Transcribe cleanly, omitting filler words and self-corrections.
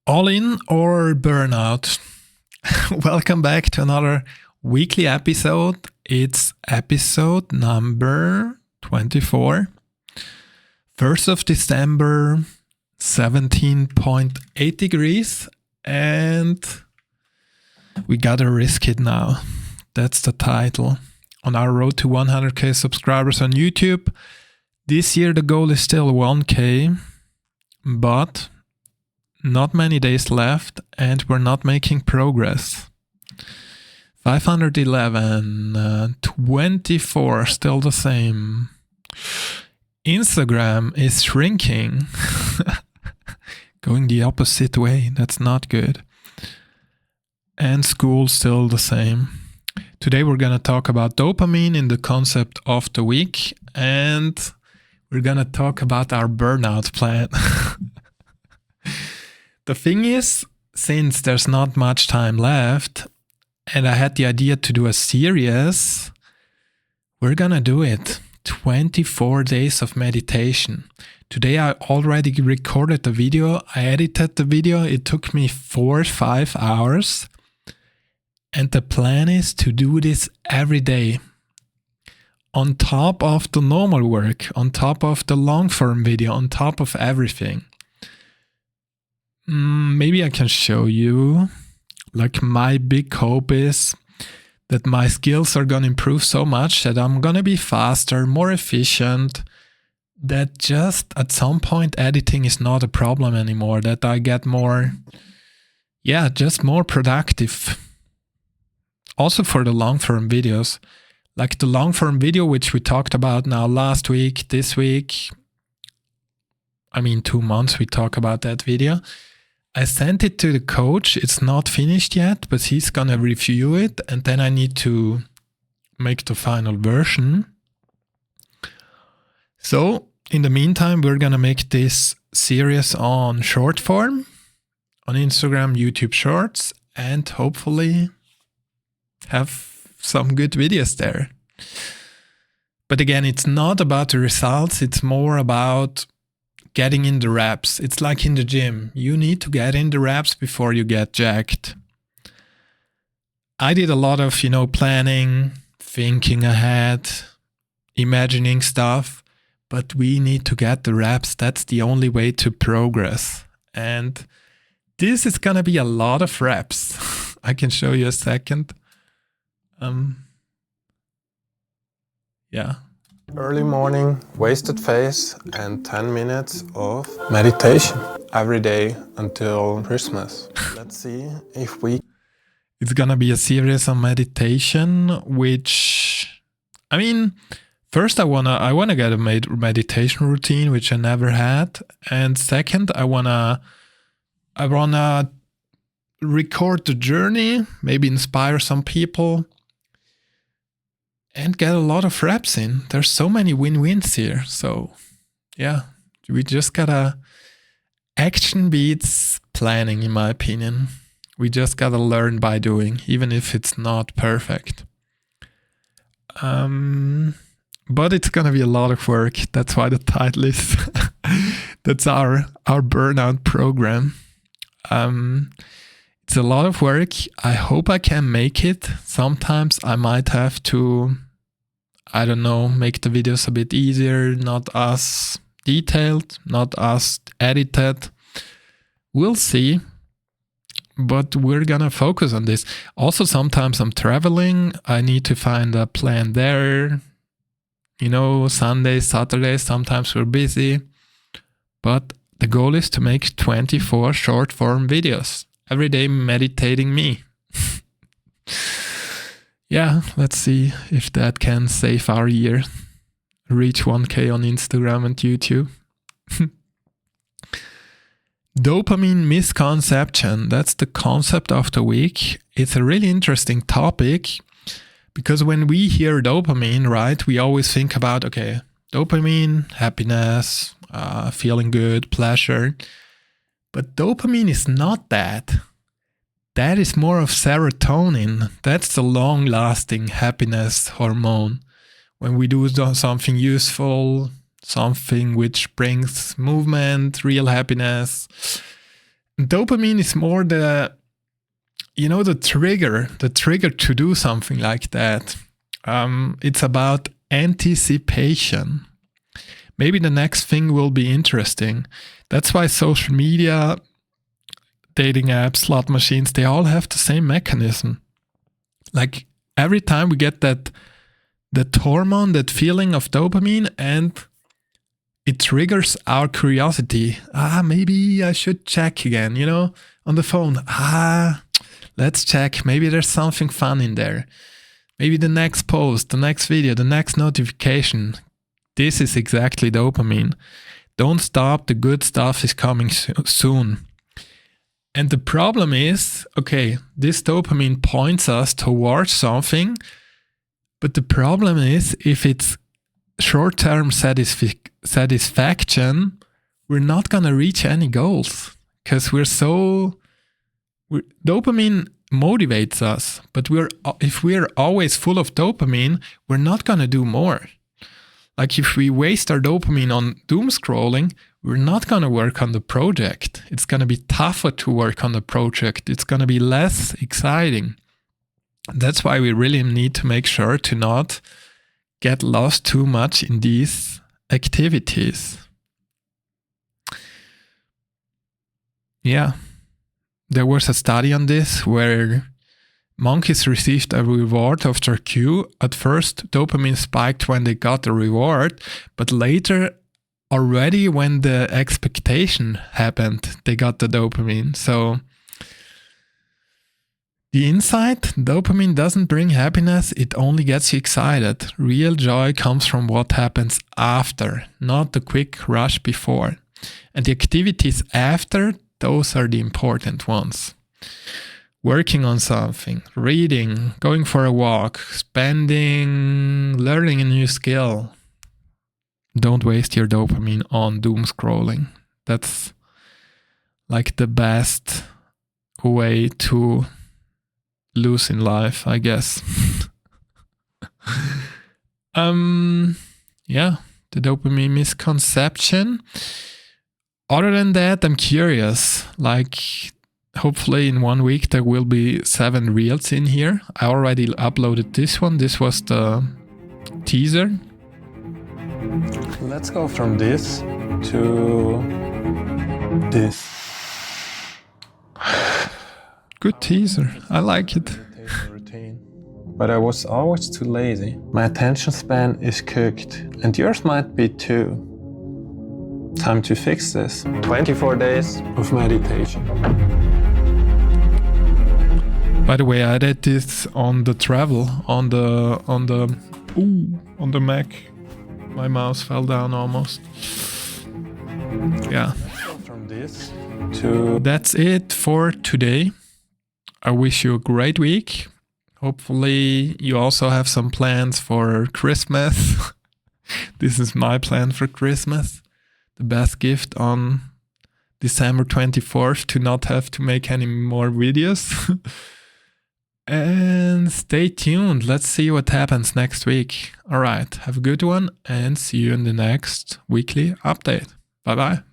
All in or burnout? Welcome back to another weekly episode. It's episode number 24. 1st of December, 17.8 degrees, and we gotta risk it now. That's the title. On our road to 100k subscribers on YouTube. This year the goal is still 1k, but not many days left and we're not making progress. 511, 24, still the same. Instagram is shrinking. Going the opposite way, that's not good. And school still the same. Today we're gonna talk about dopamine in the concept of the week, and we're gonna talk about our burnout plan. The thing is, since there's not much time left, and I had the idea to do a series, we're gonna do it. 24 days of meditation. Today I already recorded the video, I edited the video, it took me 4 or 5 hours. And the plan is to do this every day. On top of the normal work, on top of the long form video, on top of everything. Maybe I can show you. Like, my big hope is that my skills are gonna improve so much that I'm gonna be faster, more efficient, that just at some point editing is not a problem anymore, that I get more, just more productive. Also for the long form videos, like the long form video which we talked about now last week, this week, 2 months we talk about that video. I sent it to the coach. It's not finished yet, but he's gonna review it, and then I need to make the final version. So in the meantime, we're gonna make this series on short form, on Instagram, YouTube Shorts, and hopefully have some good videos there. But again, it's not about the results, it's more about getting in the reps. It's like in the gym. You need to get in the reps before you get jacked. I did a lot of, planning, thinking ahead, imagining stuff, but we need to get the reps. That's the only way to progress. And this is gonna be a lot of reps. I can show you a second. Early morning, wasted face, and 10 minutes of meditation every day until Christmas. Let's see if we... It's gonna be a series on meditation, which... first I wanna get a meditation routine, which I never had. And second, I wanna record the journey, maybe inspire some people, and get a lot of reps in. There's so many win-wins here. So we just gotta... Action beats planning, in my opinion. We just gotta learn by doing, even if it's not perfect. But it's gonna be a lot of work. That's why the title is... That's our burnout program. It's a lot of work. I hope I can make it. Sometimes I might have to, make the videos a bit easier, not as detailed, not as edited. We'll see. But we're gonna focus on this. Also, sometimes I'm traveling. I need to find a plan there. Sundays, Saturdays, sometimes we're busy. But the goal is to make 24 short form videos. Every day meditating me. Let's see if that can save our year. Reach 1k on Instagram and YouTube. Dopamine misconception. That's the concept of the week. It's a really interesting topic because when we hear dopamine, right, we always think about, dopamine, happiness, feeling good, pleasure. But dopamine is not that. That is more of serotonin. That's the long-lasting happiness hormone. When we do something useful, something which brings movement, real happiness, dopamine is more the trigger to do something like that. It's about anticipation. Maybe the next thing will be interesting. That's why social media, dating apps, slot machines, they all have the same mechanism. Like every time we get that hormone, that feeling of dopamine, and it triggers our curiosity. Maybe I should check again, on the phone. Let's check. Maybe there's something fun in there. Maybe the next post, the next video, the next notification. This is exactly dopamine. Don't stop. The good stuff is coming soon. And the problem is, okay, this dopamine points us towards something. But the problem is, if it's short-term satisfaction, we're not going to reach any goals. Because dopamine motivates us. But if we're always full of dopamine, we're not going to do more. Like if we waste our dopamine on doom scrolling, we're not going to work on the project. It's going to be tougher to work on the project. It's going to be less exciting. That's why we really need to make sure to not get lost too much in these activities. Yeah, there was a study on this where monkeys received a reward after a cue. At first, dopamine spiked when they got the reward, but later, already when the expectation happened, they got the dopamine. So the insight, dopamine doesn't bring happiness, it only gets you excited. Real joy comes from what happens after, not the quick rush before. And the activities after, those are the important ones. Working on something, reading, going for a walk, learning a new skill. Don't waste your dopamine on doom scrolling. That's like the best way to lose in life, I guess. The dopamine misconception. Other than that, I'm curious. Like, hopefully in 1 week there will be 7 reels in here. I already uploaded this one. This was the teaser. Let's go from this to this. Good teaser. I like it. But I was always too lazy. My attention span is cooked, and yours might be too. Time to fix this. 24 days of meditation. By the way, I did this on the travel, on the Mac. My mouse fell down almost. Yeah. From this to that's it for today. I wish you a great week. Hopefully you also have some plans for Christmas. This is my plan for Christmas. The best gift on December 24th to not have to make any more videos. And stay tuned. Let's see what happens next week. All right. Have a good one and see you in the next weekly update. Bye-bye.